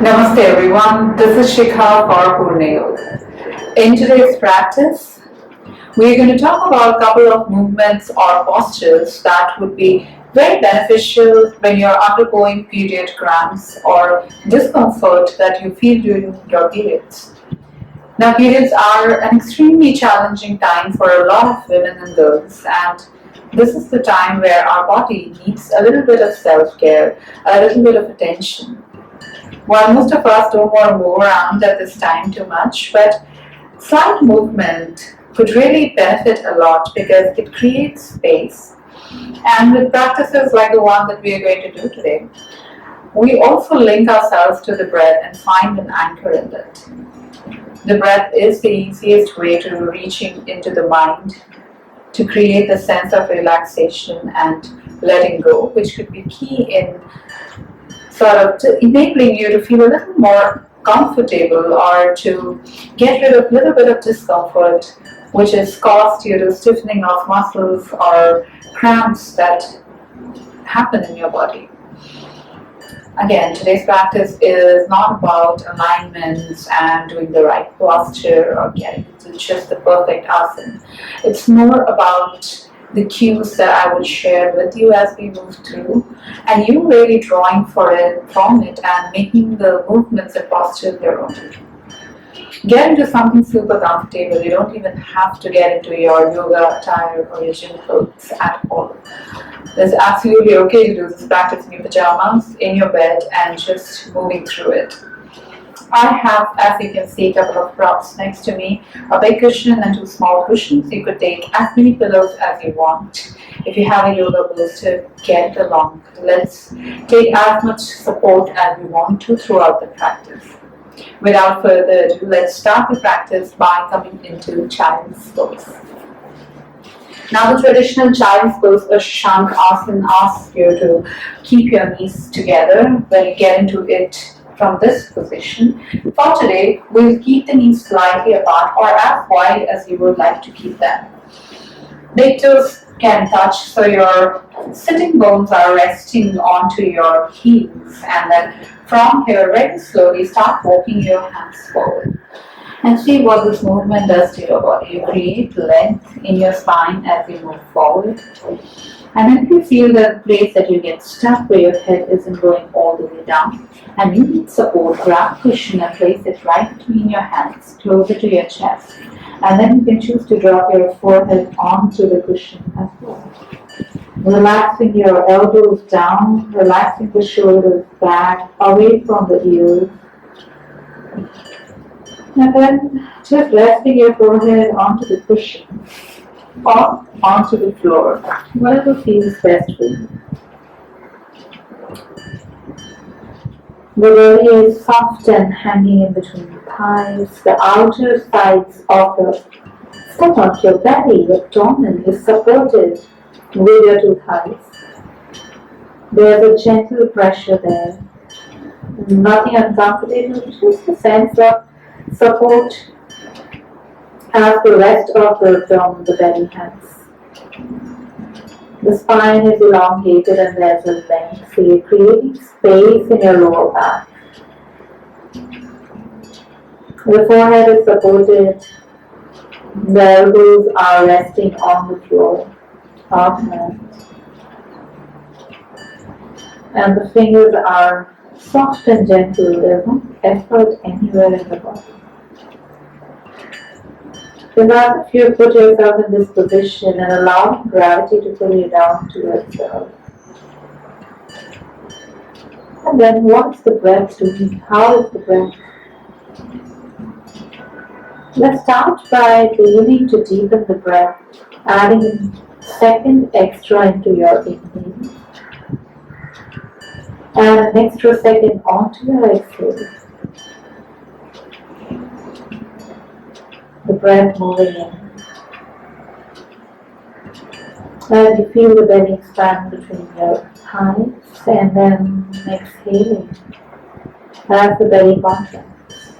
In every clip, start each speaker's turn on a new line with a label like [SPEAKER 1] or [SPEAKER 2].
[SPEAKER 1] Namaste everyone, this is Shikha for PurnaYog. In today's practice, we're going to talk about a couple of movements or postures that would be very beneficial when you're undergoing period cramps or discomfort that you feel during your periods. Now, periods are an extremely challenging time for a lot of women and girls, and this is the time where our body needs a little bit of self care, a little bit of attention. While most of us don't want to move around at this time too much, but slight movement could really benefit a lot because it creates space. And with practices like the one that we are going to do today, we also link ourselves to the breath and find an anchor in it. The breath is the easiest way to reaching into the mind to create the sense of relaxation and letting go, which could be key in sort of enabling you to feel a little more comfortable or to get rid of a little bit of discomfort which has caused you to stiffening of muscles or cramps that happen in your body. Again, today's practice is not about alignments and doing the right posture or getting to just the perfect asana. It's more about the cues that I will share with you as we move through, and you really drawing from it and making the movements and postures your own. Get into something super comfortable. You don't even have to get into your yoga attire or your gym clothes at all. It's absolutely okay to do this practice in your pajamas, in your bed, and just moving through it. I have, as you can see, a couple of props next to me, a big cushion and two small cushions. You could take as many pillows as you want. If you have a yoga bolster, get it along. Let's take as much support as we want to throughout the practice. Without further ado, let's start the practice by coming into child's pose. Now the traditional child's pose or Shankrasana asks you to keep your knees together when you get into it from this position. For today, we'll keep the knees slightly apart or as wide as you would like to keep them. Big toes can touch, so your sitting bones are resting onto your heels, and then from here, very slowly start walking your hands forward. And see what this movement does to your body. You create length in your spine as you move forward. And then if you feel the place that you get stuck where your head isn't going all the way down and you need support, grab cushion and place it right between your hands, closer to your chest. And then you can choose to drop your forehead onto the cushion as well. Relaxing your elbows down, relaxing the shoulders back, away from the ears. And then just resting your forehead onto the cushion or onto the floor, whatever feels best for you. The belly is soft and hanging in between the thighs. The outer sides of your stomach, your belly, your abdomen is supported with your two thighs. There's a gentle pressure there. Nothing uncomfortable, just a sense of support as the rest of the abdomen, the belly has. The spine is elongated and there's a length, so you're creating space in your lower back. The forehead is supported, the elbows are resting on the floor, upright. And the fingers are soft and gentle, there's no effort anywhere in the body. Because if you put yourself in this position and allow gravity to pull you down to yourself. And then what is the breath doing? How is the breath? Let's start by beginning to deepen the breath, adding a second extra into your inhale. And an extra second onto your exhale. The breath moving in. And you feel the belly expand between your thighs and then exhaling as the belly contracts.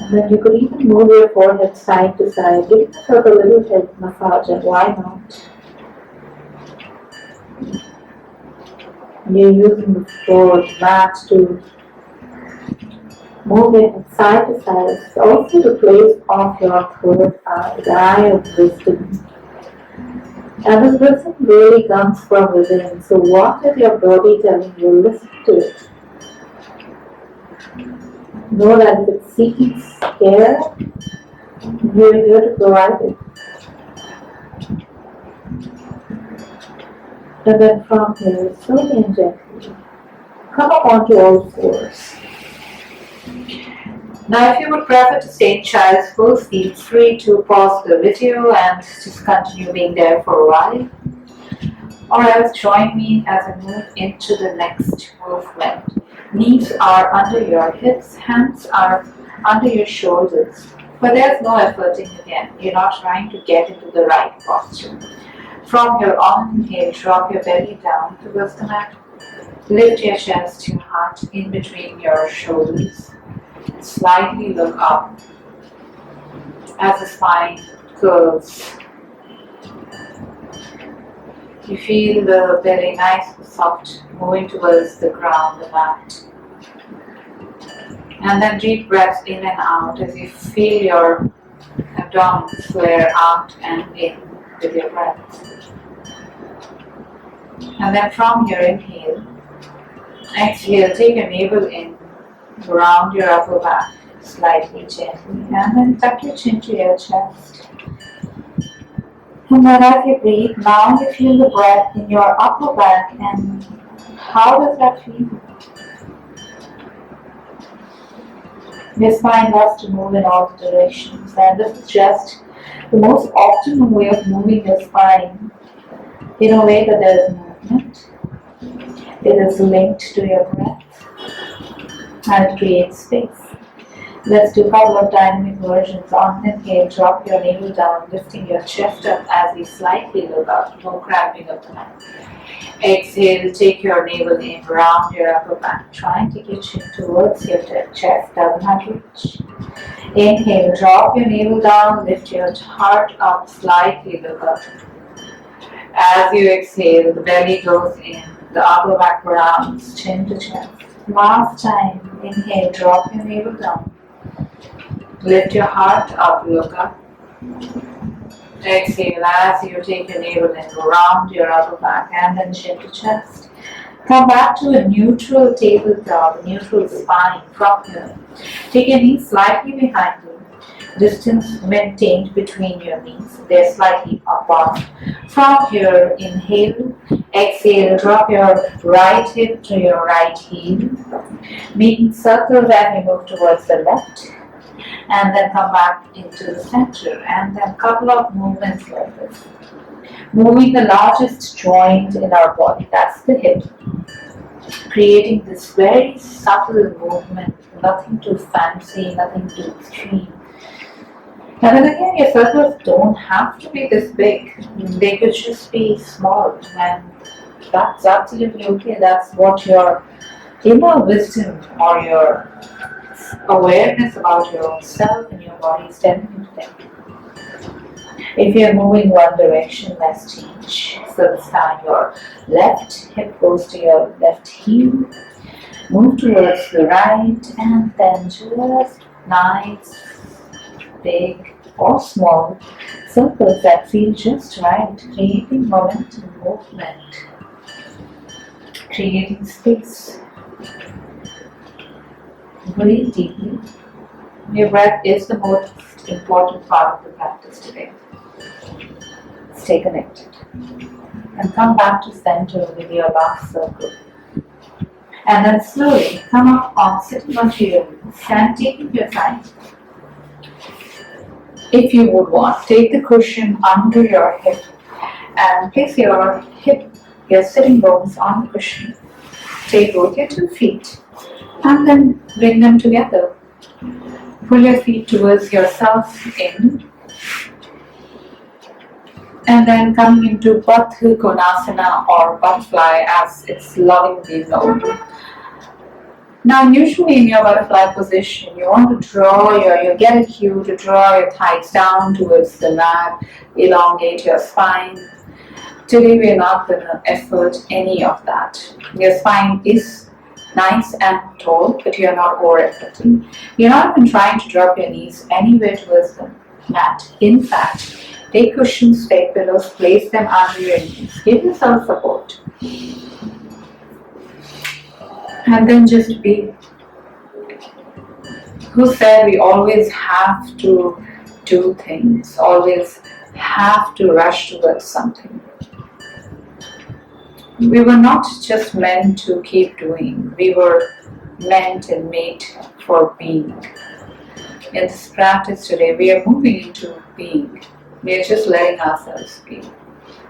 [SPEAKER 1] And then you could even move your forehead side to side, give yourself a little head massage, and why not?
[SPEAKER 2] You're using the floor, the mat to move it side to side. It's also the place of your third eye, the eye of wisdom. And this wisdom really comes from within. So what is your body telling you? Listen to it. Know that if it's seeking care, you're here to provide it. And then from here, slowly and gently, come up onto all fours.
[SPEAKER 1] Now, if you would prefer to stay in child's pose, feel free to pause the video and just continue being there for a while. Or else join me as I move into the next movement. Knees are under your hips, hands are under your shoulders. But there's no efforting again. You're not trying to get into the right posture. From your on inhale, drop your belly down towards the mat. Lift your chest, your heart in between your shoulders. Slightly look up as the spine curves. You feel the belly nice and soft moving towards the ground, the mat. And then deep breaths in and out as you feel your abdomen flare out and in with your breath. And then from your inhale, exhale, take your navel in, round your upper back slightly gently, and then tuck your chin to your chest. And then as you breathe, now you feel the breath in your upper back, and how does that feel? Your spine loves to move in all directions, and this is just the most optimal way of moving your spine in a way that there is movement. It is linked to your breath and it creates space. Let's do a couple of dynamic versions. On inhale, drop your navel down, lifting your chest up as you slightly look up, no cramping of the neck. Exhale, take your navel in, round your upper back. Try and take your chin towards your chest, doesn't have to reach. Inhale, drop your navel down, lift your heart up, slightly look up. As you exhale, the belly goes in, the upper back rounds, chin to chest. Last time, inhale, drop your navel down. Lift your heart up, look up. Exhale as you take your navel in, go round your upper back and then chin to chest. Come back to a neutral tabletop, neutral spine from here. Take your knees slightly behind you. Distance maintained between your knees. They're slightly apart. From here, inhale, exhale, drop your right hip to your right heel, making circles as you move towards the left, and then come back into the center, and then a couple of movements like this. Moving the largest joint in our body, that's the hip, creating this very subtle movement, nothing too fancy, nothing too extreme. And then again, your circles don't have to be this big. They could just be small, and that's absolutely okay. That's what your inner wisdom or your awareness about your own self and your body is telling you to think. If you're moving one direction, let's change. So this time your left hip goes to your left heel. Move towards the right, and then just nice, big or small circles that feel just right, creating momentum, movement, creating space. Breathe deeply. Your breath is the most important part of the practice today. Stay connected and come back to center with your last circle. And then slowly come up on sitting onto your knees and taking your time. If you would want, take the cushion under your hip and place your sitting bones on the cushion. Take both your 2 feet and then bring them together. Pull your feet towards yourself in, and then coming into Baddha Konasana or butterfly as it's lovingly known. Now usually in your butterfly position, you want to you get a cue to draw your thighs down towards the mat, elongate your spine. Today we are not going to effort any of that. Your spine is nice and tall, but you are not over-efforting. You're not even trying to drop your knees anywhere towards the mat. In fact, take cushions, take pillows, place them under your knees. Give yourself support. And then just be. Who said we always have to do things, always have to rush towards something? We were not just meant to keep doing, we were meant and made for being. In this practice today, we are moving into being. We are just letting ourselves be.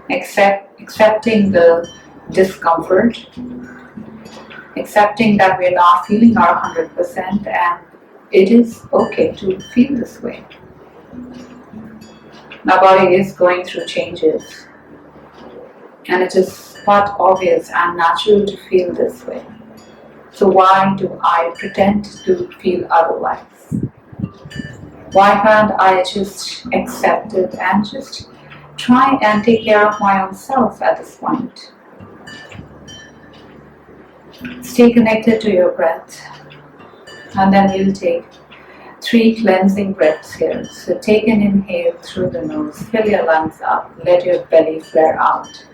[SPEAKER 1] Accepting the discomfort, accepting that we are not feeling our 100%, and it is okay to feel this way. Our body is going through changes, and it is quite obvious and natural to feel this way. So why do I pretend to feel otherwise? Why can't I just accept it and just try and take care of my own self at this point? Stay connected to your breath, and then you'll take 3 cleansing breaths here. So take an inhale through the nose, fill your lungs up, let your belly flare out.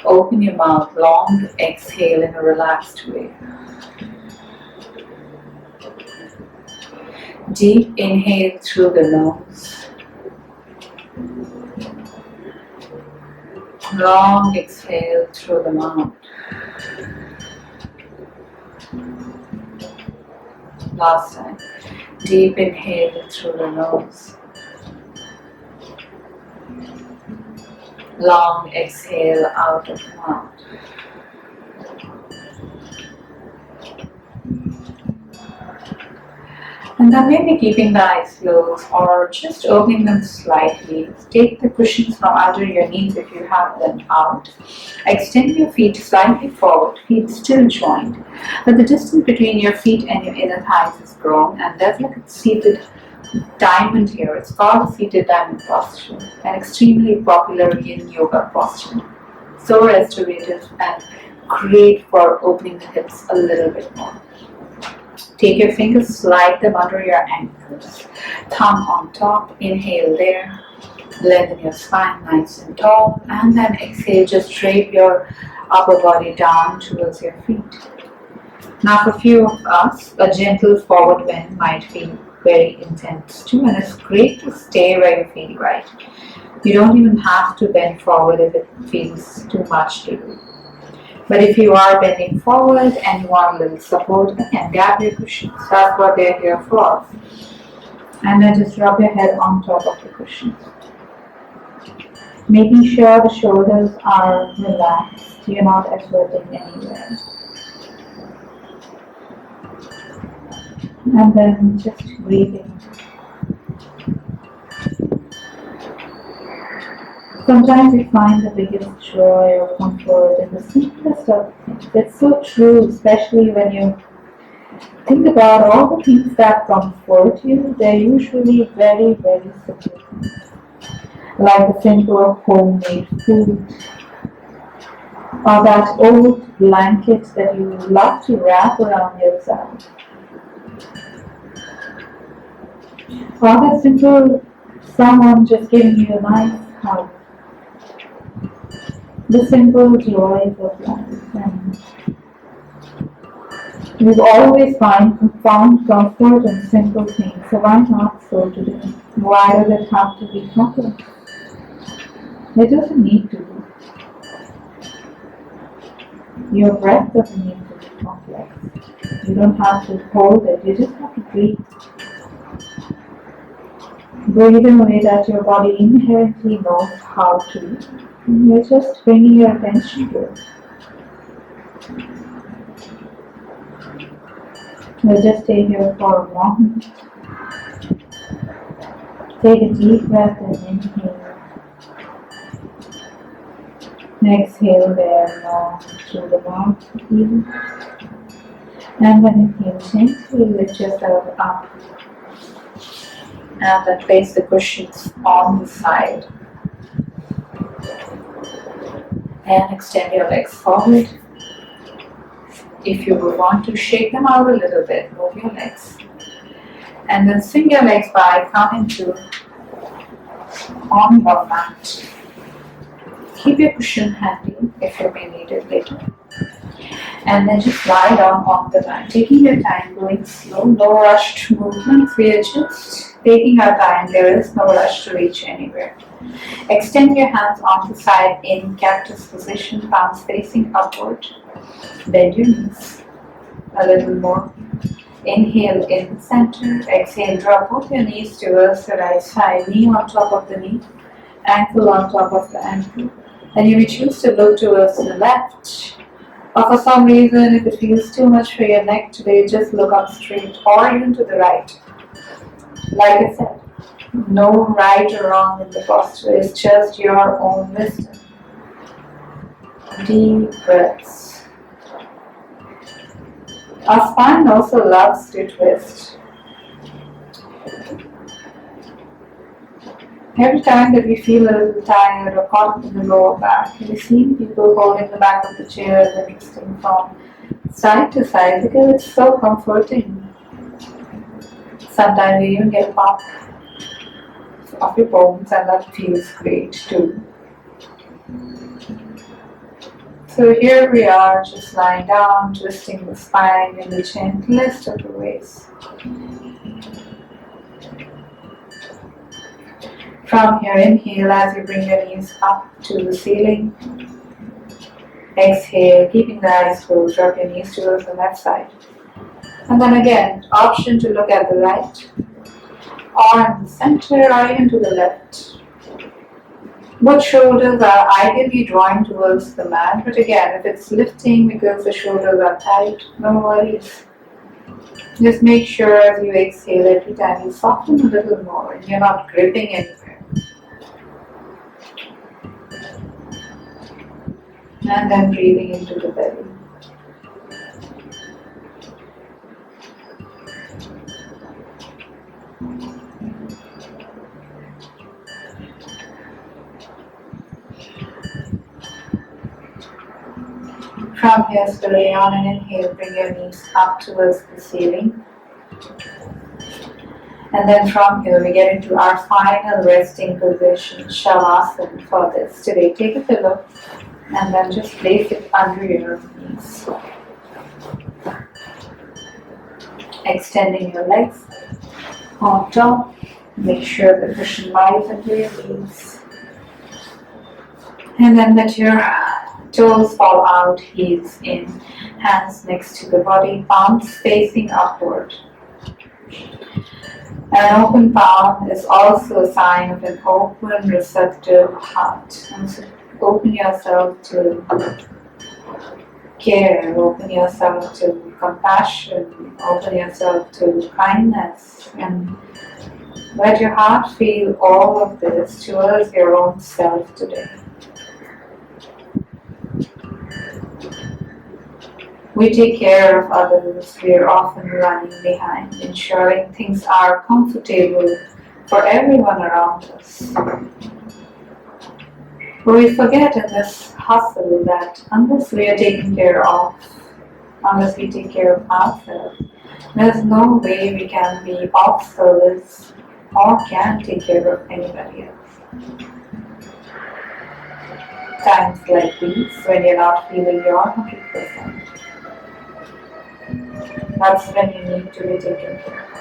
[SPEAKER 1] Open your mouth, long exhale in a relaxed way. Deep inhale through the nose. Long exhale through the mouth. Last time. Deep inhale through the nose. Long exhale out of the mouth. And then maybe keeping the eyes closed or just opening them slightly. Take the cushions from under your knees if you have them out. Extend your feet slightly forward, feet still joined. But the distance between your feet and your inner thighs is grown, and there's like a seated diamond here. It's called a seated diamond posture, and extremely popular in yoga posture. So restorative and great for opening the hips a little bit more. Take your fingers, slide them under your ankles. Thumb on top, inhale there. Lengthen your spine nice and tall. And then exhale, just drape your upper body down towards your feet. Now for a few of us, a gentle forward bend might feel very intense too. And it's great to stay where you feel right. You don't even have to bend forward if it feels too much to do. But if you are bending forward and you want a little support, again, grab your cushions. That's what they're here for. And then just rub your head on top of the cushions. Making sure the shoulders are relaxed. You're not exerting anywhere. And then just breathing. Sometimes we find the biggest joy or comfort in the simplest of things. It's so true, especially when you think about all the things that comfort you. They're usually very, very simple things. Like the simple homemade food, or that old blanket that you love to wrap around yourself. Or that simple someone just giving you a nice hug. The simple joys of life. And we've always found comfort in simple things, so why not so today? Why does it have to be complex? It doesn't need to be. Your breath doesn't need to be complex. You don't have to hold it, you just have to breathe. Breathe in a way that your body inherently knows how to. You're just bringing your attention to it. We'll just stay here for a moment. Take a deep breath and inhale. Exhale there long through the mouth even. And then inhale gently, lift yourself up. And then place the cushions on the side. And extend your legs forward. If you would want to shake them out a little bit, move your legs. And then swing your legs by, coming to on your mat. Keep your cushion handy if you may need it later. And then just lie down on the mat, taking your time, going slow, no rushed movements. We are just taking our time. There is no rush to reach anywhere. Extend your hands onto the side in cactus position, palms facing upward. Bend your knees a little more. Inhale in the center. Exhale, drop both your knees towards the right side. Knee on top of the knee, ankle on top of the ankle. And you may choose to look towards the left. Or for some reason, if it feels too much for your neck today, just look up straight or even to the right. Like I said, no right or wrong in the posture. It's just your own wisdom. Deep breaths. Our spine also loves to twist. Every time that we feel a little tired or caught up in the lower back, we've seen people holding the back of the chairs and twisting from side to side because it's so comforting. Sometimes you even get a pop of your bones and that feels great too. So here we are, just lying down, twisting the spine in the gentlest of the ways. From here, inhale as you bring your knees up to the ceiling. Exhale, keeping the eyes closed, drop your knees towards the left side. And then again, option to look at the right, or in the center, or even to the left. Both shoulders are ideally drawing towards the mat, but again, if it's lifting because the shoulders are tight, no worries. Just make sure as you exhale every time you soften a little more and you're not gripping anywhere. And then breathing into the belly. From here, slowly on an inhale, bring your knees up towards the ceiling. And then from here, we get into our final resting position, Shavasana, for this today. Take a pillow and then just place it under your knees. Extending your legs on top. Make sure the cushion lies under your knees. And then let your toes fall out, heels in, hands next to the body, palms facing upward. An open palm is also a sign of an open, receptive heart. And so open yourself to care, open yourself to compassion, open yourself to kindness, and let your heart feel all of this towards your own self today. We take care of others, we are often running behind, ensuring things are comfortable for everyone around us. But we forget in this hustle that unless we are taken care of, unless we take care of ourselves, there's no way we can be of service or can take care of anybody else. Times like these, when you're not feeling your 100%, that's when you need to be taken care of.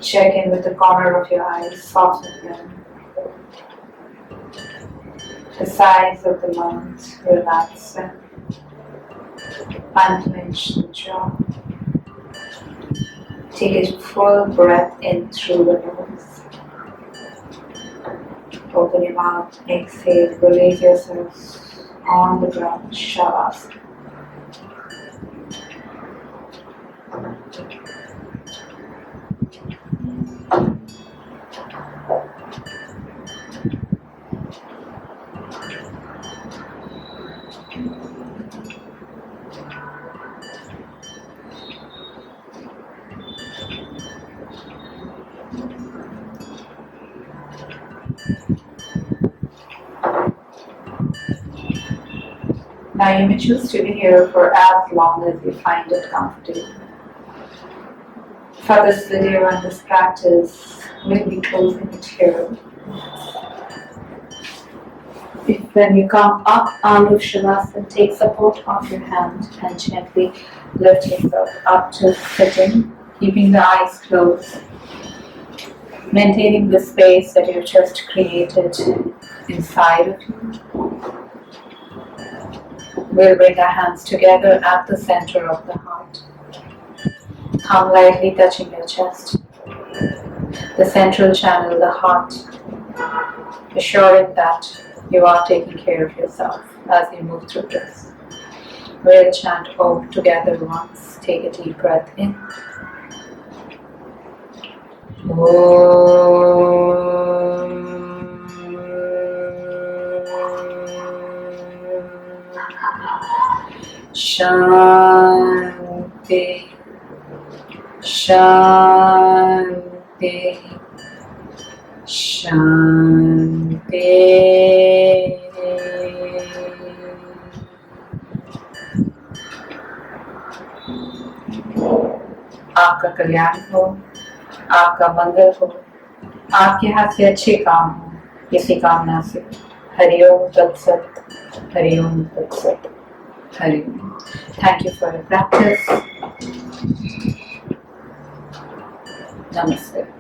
[SPEAKER 1] Check in with the corner of your eyes, soften them. The sides of the mouth, relax them. Unclench the jaw. Take a full breath in through the nose. Open your mouth, exhale, release yourself on the ground, Shavasana. Now you may choose to be here for as long as you find it comfortable. For this video and this practice, we'll be closing it here. When you come up out of Shavasana, take support of your hand and gently lift yourself up to sitting, keeping the eyes closed, maintaining the space that you've just created inside of you. We'll bring our hands together at the center of the heart. Thumb lightly touching your chest, the central channel, the heart, assuring that you are taking care of yourself as you move through this. We'll chant Om together once. Take a deep breath in. Shanti, Shanti, Shanti. आपका कल्याण हो, आपका मंगल हो, आपके हाथ से अच्छे काम हो, इसी कामना से हरिओम तत्सत, हरिओम तत्सत, Hariom. Thank you for your practice. Namaste.